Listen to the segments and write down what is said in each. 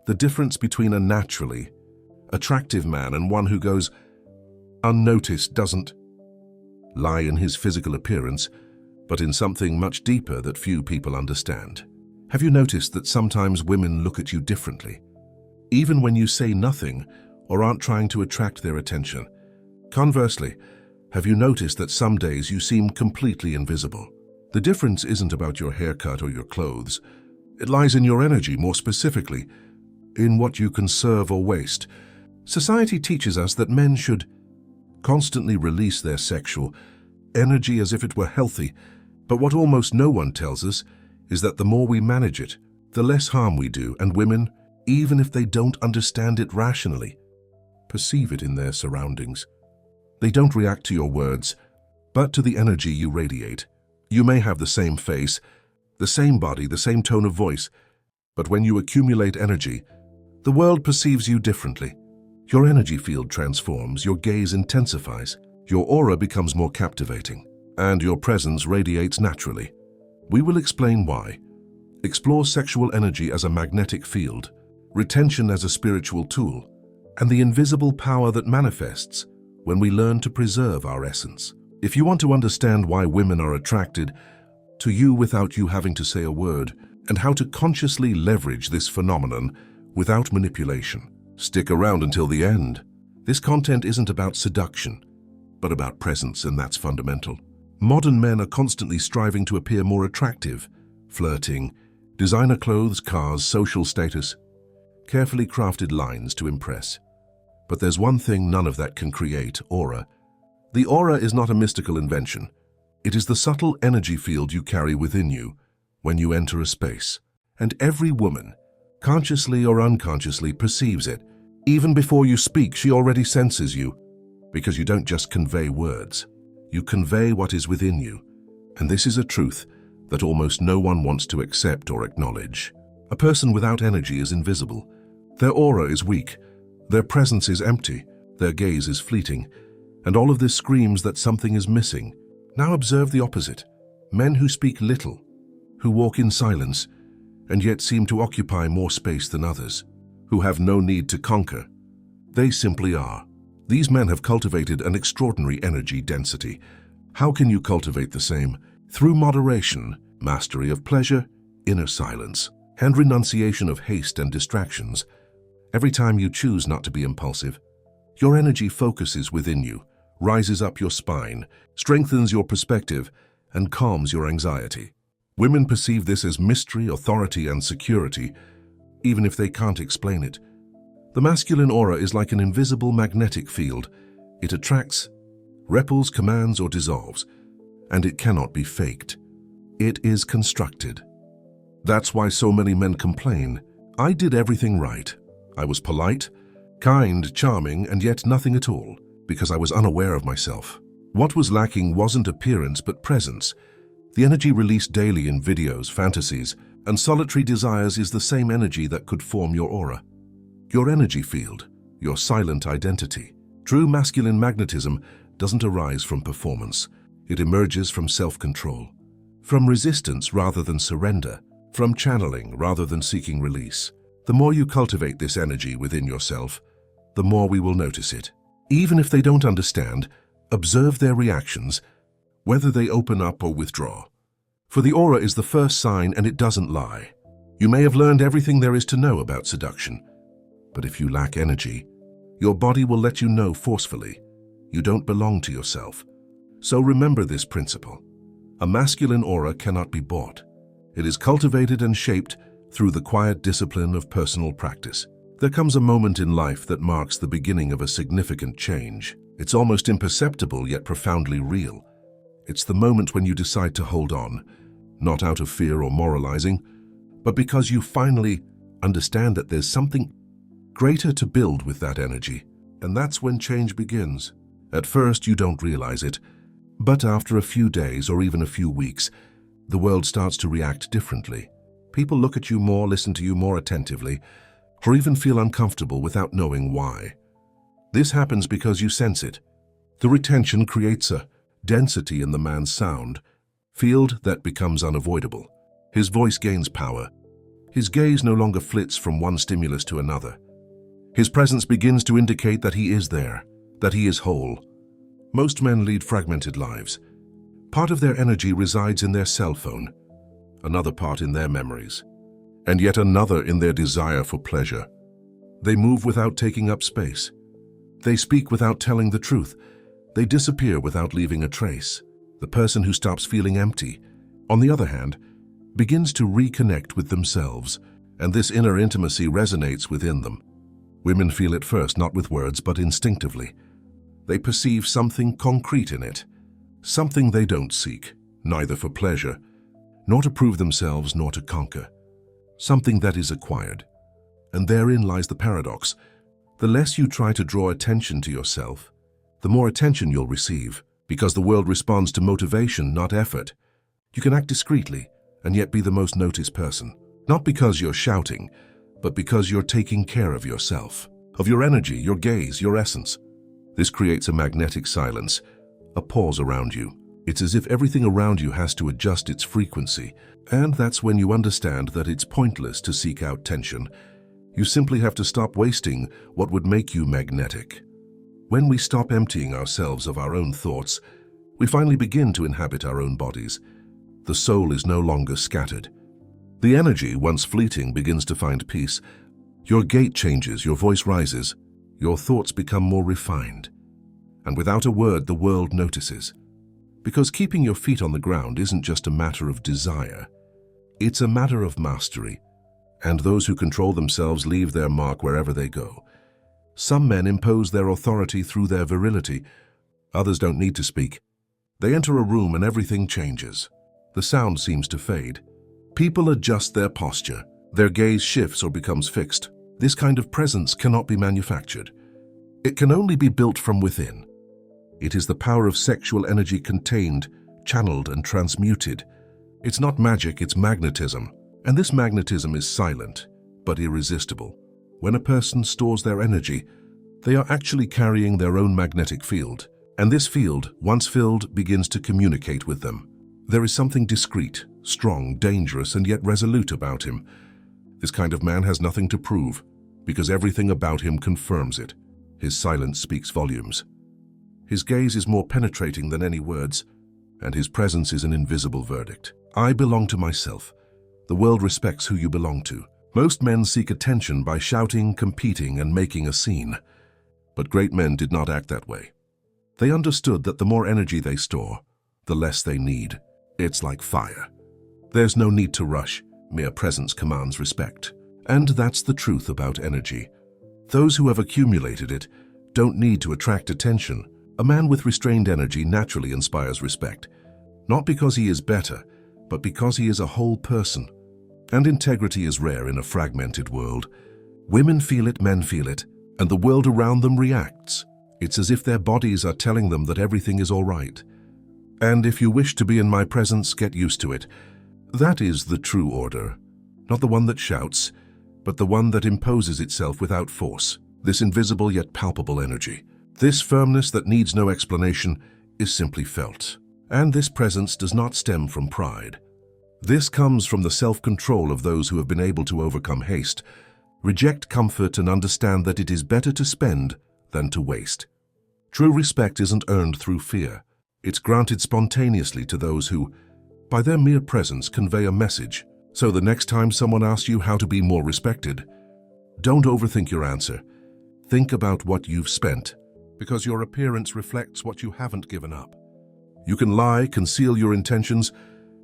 The difference between a naturally attractive man and one who goes unnoticed doesn't lie in his physical appearance, but in something much deeper that few people understand. Have you noticed that sometimes women look at you differently, even when you say nothing or aren't trying to attract their attention? Conversely, have you noticed that some days you seem completely invisible? The difference isn't about your haircut or your clothes. It lies in your energy, more specifically, in what you conserve or waste. Society teaches us that men should constantly release their sexual energy as if it were healthy, but what almost no one tells us is that the more we manage it, the less harm we do, and women, even if they don't understand it rationally, perceive it in their surroundings. They don't react to your words, but to the energy you radiate. You may have the same face, the same body, the same tone of voice, but when you accumulate energy, the world perceives you differently. Your energy field transforms, your gaze intensifies, your aura becomes more captivating, and your presence radiates naturally. We will explain why. Explore sexual energy as a magnetic field, retention as a spiritual tool, and the invisible power that manifests when we learn to preserve our essence. If you want to understand why women are attracted to you without you having to say a word, and how to consciously leverage this phenomenon without manipulation, stick around until the end. This content isn't about seduction, but about presence, and that's fundamental. Modern men are constantly striving to appear more attractive, flirting, designer clothes, cars, social status, carefully crafted lines to impress. But there's one thing none of that can create: aura. The aura is not a mystical invention. It is the subtle energy field you carry within you when you enter a space. And every woman, consciously or unconsciously, perceives it. Even before you speak, she already senses you, because you don't just convey words. You convey what is within you, and this is a truth that almost no one wants to accept or acknowledge. A person without energy is invisible. Their aura is weak, their presence is empty, their gaze is fleeting, and all of this screams that something is missing. Now observe the opposite. Men who speak little, who walk in silence, and yet seem to occupy more space than others, who have no need to conquer. They simply are. These men have cultivated an extraordinary energy density. How can you cultivate the same? Through moderation, mastery of pleasure, inner silence, and renunciation of haste and distractions. Every time you choose not to be impulsive, your energy focuses within you, rises up your spine, strengthens your perspective, and calms your anxiety. Women perceive this as mystery, authority, and security, even if they can't explain it. The masculine aura is like an invisible magnetic field. It attracts, repels, commands, or dissolves, and it cannot be faked. It is constructed. That's why so many men complain. I did everything right. I was polite, kind, charming, and yet nothing at all, because I was unaware of myself. What was lacking wasn't appearance but presence. The energy released daily in videos, fantasies, and solitary desires is the same energy that could form your aura. Your energy field, your silent identity. True masculine magnetism doesn't arise from performance. It emerges from self-control, from resistance rather than surrender, from channeling rather than seeking release. The more you cultivate this energy within yourself, the more we will notice it. Even if they don't understand, observe their reactions, whether they open up or withdraw. For the aura is the first sign, and it doesn't lie. You may have learned everything there is to know about seduction, but if you lack energy, your body will let you know forcefully you don't belong to yourself. So remember this principle. A masculine aura cannot be bought. It is cultivated and shaped through the quiet discipline of personal practice. There comes a moment in life that marks the beginning of a significant change. It's almost imperceptible yet profoundly real. It's the moment when you decide to hold on, not out of fear or moralizing, but because you finally understand that there's something greater to build with that energy. And that's when change begins. At first, you don't realize it, but after a few days or even a few weeks, the world starts to react differently. People look at you more, listen to you more attentively, or even feel uncomfortable without knowing why. This happens because you sense it. The retention creates a density in the man's sound, field that becomes unavoidable. His voice gains power. His gaze no longer flits from one stimulus to another. His presence begins to indicate that he is there, that he is whole. Most men lead fragmented lives. Part of their energy resides in their cell phone, another part in their memories, and yet another in their desire for pleasure. They move without taking up space. They speak without telling the truth. They disappear without leaving a trace. The person who stops feeling empty, on the other hand, begins to reconnect with themselves, and this inner intimacy resonates within them. Women feel it first, not with words, but instinctively. They perceive something concrete in it, something they don't seek, neither for pleasure, nor to prove themselves, nor to conquer. Something that is acquired. And therein lies the paradox. The less you try to draw attention to yourself, the more attention you'll receive, because the world responds to motivation, not effort. You can act discreetly and yet be the most noticed person, not because you're shouting, but because you're taking care of yourself, of your energy, your gaze, your essence. This creates a magnetic silence, a pause around you. It's as if everything around you has to adjust its frequency, and that's when you understand that it's pointless to seek out tension. You simply have to stop wasting what would make you magnetic. When we stop emptying ourselves of our own thoughts, we finally begin to inhabit our own bodies. The soul is no longer scattered. The energy, once fleeting, begins to find peace. Your gait changes, your voice rises, your thoughts become more refined. And without a word, the world notices. Because keeping your feet on the ground isn't just a matter of desire. It's a matter of mastery. And those who control themselves leave their mark wherever they go. Some men impose their authority through their virility. Others don't need to speak. They enter a room and everything changes. The sound seems to fade. People adjust their posture. Their gaze shifts or becomes fixed. This kind of presence cannot be manufactured. It can only be built from within. It is the power of sexual energy contained, channeled, and transmuted. It's not magic, it's magnetism. And this magnetism is silent, but irresistible. When a person stores their energy, they are actually carrying their own magnetic field. And this field, once filled, begins to communicate with them. There is something discreet, strong, dangerous, and yet resolute about him. This kind of man has nothing to prove, because everything about him confirms it. His silence speaks volumes. His gaze is more penetrating than any words, and his presence is an invisible verdict. I belong to myself. The world respects who you belong to. Most men seek attention by shouting, competing, and making a scene. But great men did not act that way. They understood that the more energy they store, the less they need. It's like fire. There's no need to rush. Mere presence commands respect. And that's the truth about energy. Those who have accumulated it don't need to attract attention. A man with restrained energy naturally inspires respect, not because he is better, but because he is a whole person. And integrity is rare in a fragmented world. Women feel it, men feel it, and the world around them reacts. It's as if their bodies are telling them that everything is all right. And if you wish to be in my presence, get used to it. That is the true order, not the one that shouts, but the one that imposes itself without force, this invisible yet palpable energy. This firmness that needs no explanation is simply felt. And this presence does not stem from pride. This comes from the self-control of those who have been able to overcome haste, reject comfort, and understand that it is better to spend than to waste. True respect isn't earned through fear. It's granted spontaneously to those who, by their mere presence, convey a message. So the next time someone asks you how to be more respected, don't overthink your answer. Think about what you've spent, because your appearance reflects what you haven't given up. You can lie, conceal your intentions,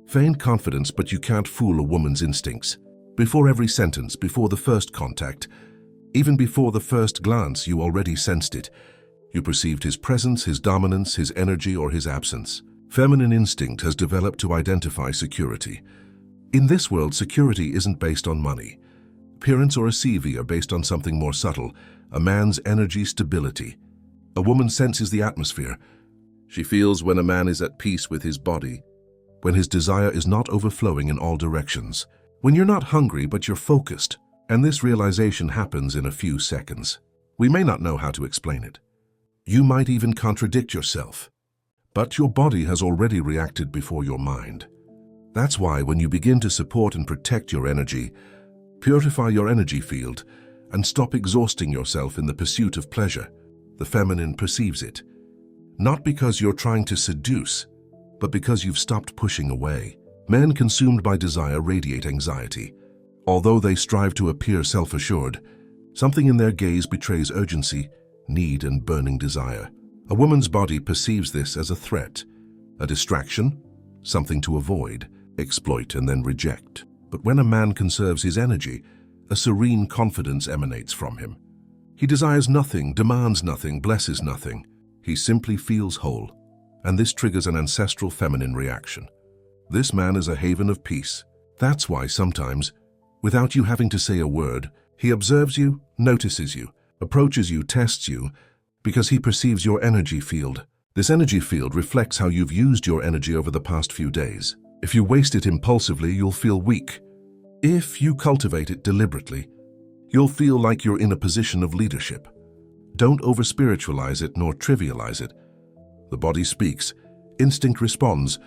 feign confidence, but you can't fool a woman's instincts. Before every sentence, before the first contact, even before the first glance, you already sensed it. You perceived his presence, his dominance, his energy, or his absence. Feminine instinct has developed to identify security. In this world, security isn't based on money. Appearance or a CV are based on something more subtle, a man's energy, stability. A woman senses the atmosphere. She feels when a man is at peace with his body, when his desire is not overflowing in all directions, when you're not hungry but you're focused, and this realization happens in a few seconds. We may not know how to explain it. You might even contradict yourself, but your body has already reacted before your mind. That's why when you begin to support and protect your energy, Purify your energy field and stop exhausting yourself in the pursuit of pleasure. The feminine perceives it, not because you're trying to seduce, but because you've stopped pushing away. Men consumed by desire radiate anxiety. Although they strive to appear self-assured, something in their gaze betrays urgency, need, and burning desire. A woman's body perceives this as a threat, a distraction, something to avoid, exploit, and then reject. But when a man conserves his energy, a serene confidence emanates from him. He desires nothing, demands nothing, blesses nothing. He simply feels whole, and this triggers an ancestral feminine reaction. This man is a haven of peace. That's why sometimes, without you having to say a word, he observes you, notices you, approaches you, tests you, because he perceives your energy field. This energy field reflects how you've used your energy over the past few days. If you waste it impulsively, you'll feel weak. If you cultivate it deliberately, you'll feel like you're in a position of leadership. Don't over-spiritualize it nor trivialize it. The body speaks, instinct responds,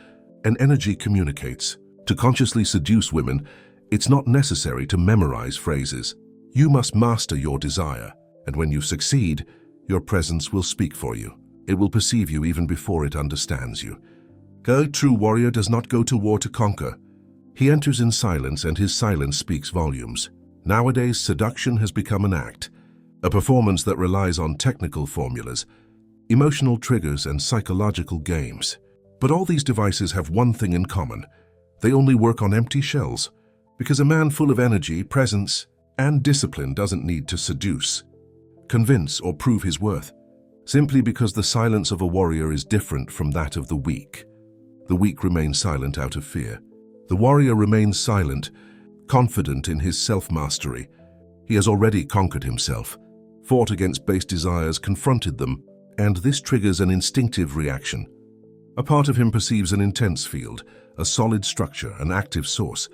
and energy communicates. To consciously seduce women, it's not necessary to memorize phrases. You must master your desire, and when you succeed, your presence will speak for you. It will perceive you even before it understands you. A true warrior does not go to war to conquer. He enters in silence, and his silence speaks volumes. Nowadays, seduction has become an act, a performance that relies on technical formulas, emotional triggers, and psychological games. But all these devices have one thing in common. They only work on empty shells, because a man full of energy, presence, and discipline doesn't need to seduce, convince, or prove his worth, simply because the silence of a warrior is different from that of the weak. The weak remains silent out of fear. The warrior remains silent, confident in his self-mastery. He has already conquered himself, fought against base desires, confronted them, and this triggers an instinctive reaction. A part of him perceives an intense field, a solid structure, an active source.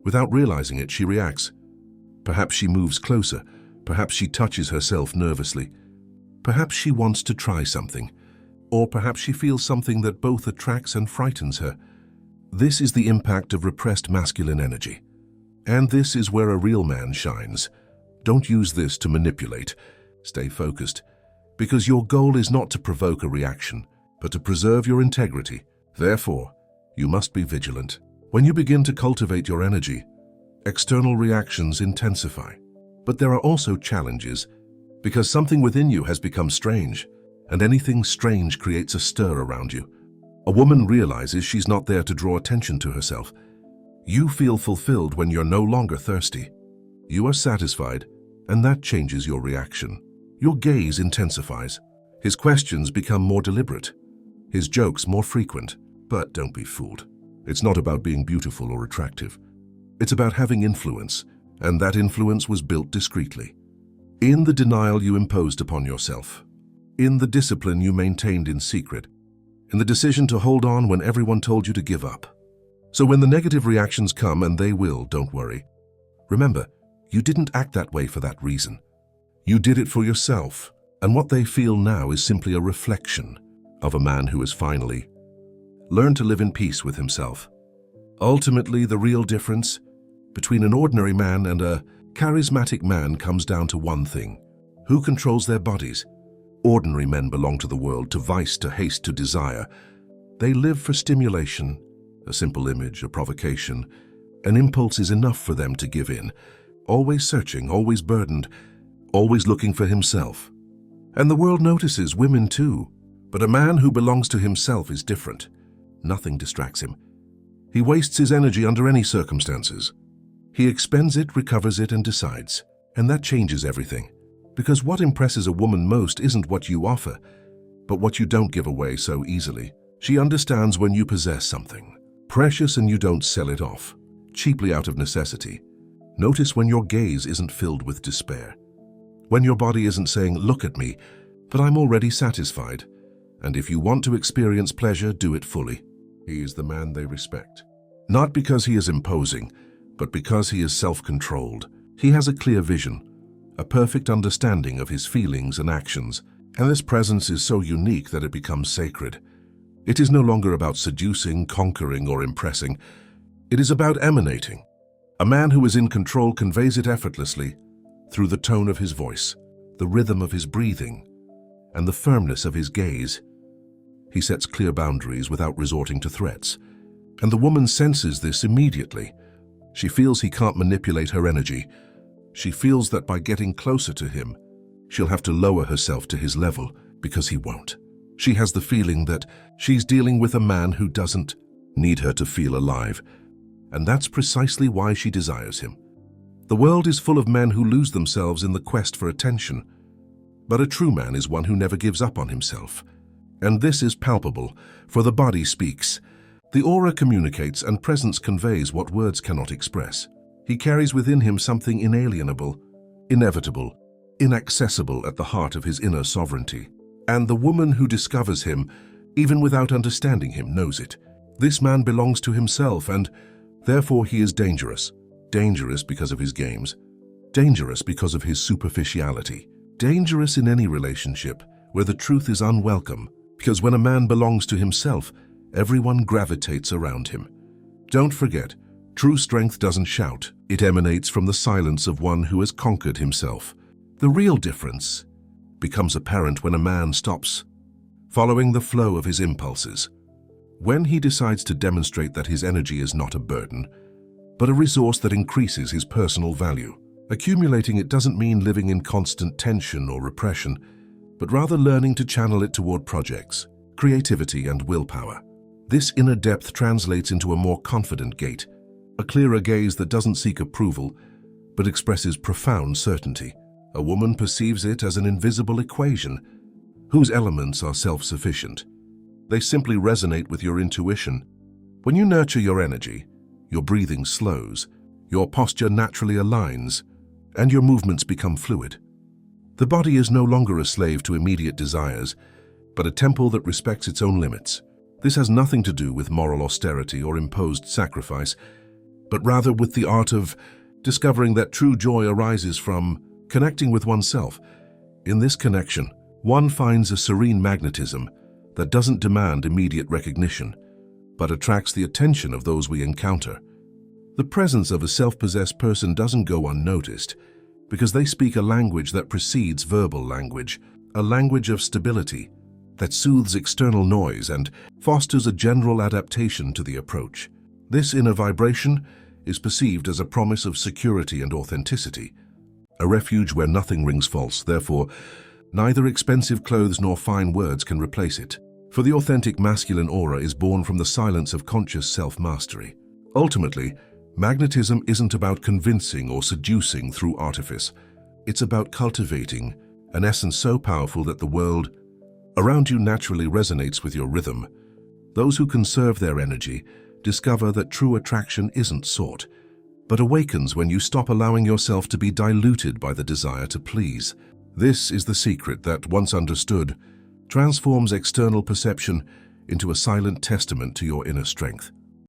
Without realizing it, she reacts. Perhaps she moves closer. Perhaps she touches herself nervously. Perhaps she wants to try something. Or perhaps she feels something that both attracts and frightens her. This is the impact of repressed masculine energy. And this is where a real man shines. Don't use this to manipulate. Stay focused, because your goal is not to provoke a reaction, but to preserve your integrity. Therefore, you must be vigilant. When you begin to cultivate your energy, external reactions intensify. But there are also challenges, because something within you has become strange, and anything strange creates a stir around you. A woman realizes she's not there to draw attention to herself. You feel fulfilled when you're no longer thirsty. You are satisfied, and that changes your reaction. Your gaze intensifies. His questions become more deliberate. His jokes more frequent. But don't be fooled. It's not about being beautiful or attractive. It's about having influence, and that influence was built discreetly. In the denial you imposed upon yourself. In the discipline you maintained in secret. In the decision to hold on when everyone told you to give up. So when the negative reactions come, and they will, don't worry. Remember, you didn't act that way for that reason. You did it for yourself, and what they feel now is simply a reflection of a man who has finally learned to live in peace with himself. Ultimately, the real difference between an ordinary man and a charismatic man comes down to one thing: who controls their bodies. Ordinary men belong to the world, to vice, to haste, to desire. They live for stimulation. A simple image, a provocation, an impulse is enough for them to give in. Always searching, always burdened, always looking for himself. And the world notices women too. But a man who belongs to himself is different. Nothing distracts him. He wastes his energy under any circumstances. He expends it, recovers it, and decides. And that changes everything. Because what impresses a woman most isn't what you offer, but what you don't give away so easily. She understands when you possess something precious and you don't sell it off, cheaply out of necessity. Notice when your gaze isn't filled with despair. When your body isn't saying, "Look at me, but I'm already satisfied." And if you want to experience pleasure, do it fully. He is the man they respect. Not because he is imposing, but because he is self-controlled. He has a clear vision, a perfect understanding of his feelings and actions, and this presence is so unique that it becomes sacred. It is no longer about seducing, conquering, or impressing. It is about emanating. A man who is in control conveys it effortlessly through the tone of his voice, the rhythm of his breathing, and the firmness of his gaze. He sets clear boundaries without resorting to threats, and the woman senses this immediately. She feels he can't manipulate her energy. She feels that by getting closer to him, she'll have to lower herself to his level because he won't. She has the feeling that she's dealing with a man who doesn't need her to feel alive, and that's precisely why she desires him. The world is full of men who lose themselves in the quest for attention, but a true man is one who never gives up on himself. And this is palpable, for the body speaks. The aura communicates, and presence conveys what words cannot express. He carries within him something inalienable, inevitable, inaccessible at the heart of his inner sovereignty. And the woman who discovers him, even without understanding him, knows it. This man belongs to himself, and therefore he is dangerous. Dangerous because of his games. Dangerous because of his superficiality. Dangerous in any relationship where the truth is unwelcome, because when a man belongs to himself, everyone gravitates around him. Don't forget, true strength doesn't shout. It emanates from the silence of one who has conquered himself. The real difference becomes apparent when a man stops following the flow of his impulses. When he decides to demonstrate that his energy is not a burden, but a resource that increases his personal value. Accumulating it doesn't mean living in constant tension or repression, but rather learning to channel it toward projects, creativity, and willpower. This inner depth translates into a more confident gait, a clearer gaze that doesn't seek approval, but expresses profound certainty. A woman perceives it as an invisible equation, whose elements are self-sufficient. They simply resonate with your intuition. When you nurture your energy, your breathing slows, your posture naturally aligns, and your movements become fluid. The body is no longer a slave to immediate desires, but a temple that respects its own limits. This has nothing to do with moral austerity or imposed sacrifice, but rather with the art of discovering that true joy arises from connecting with oneself. In this connection, one finds a serene magnetism that doesn't demand immediate recognition, but attracts the attention of those we encounter. The presence of a self-possessed person doesn't go unnoticed, because they speak a language that precedes verbal language, a language of stability that soothes external noise and fosters a general adaptation to the approach. This inner vibration is perceived as a promise of security and authenticity, a refuge where nothing rings false. Therefore, neither expensive clothes nor fine words can replace it. For the authentic masculine aura is born from the silence of conscious self-mastery. Ultimately, magnetism isn't about convincing or seducing through artifice. It's about cultivating an essence so powerful that the world around you naturally resonates with your rhythm. Those who conserve their energy discover that true attraction isn't sought, but awakens when you stop allowing yourself to be diluted by the desire to please. This is the secret that, once understood, transforms external perception into a silent testament to your inner strength.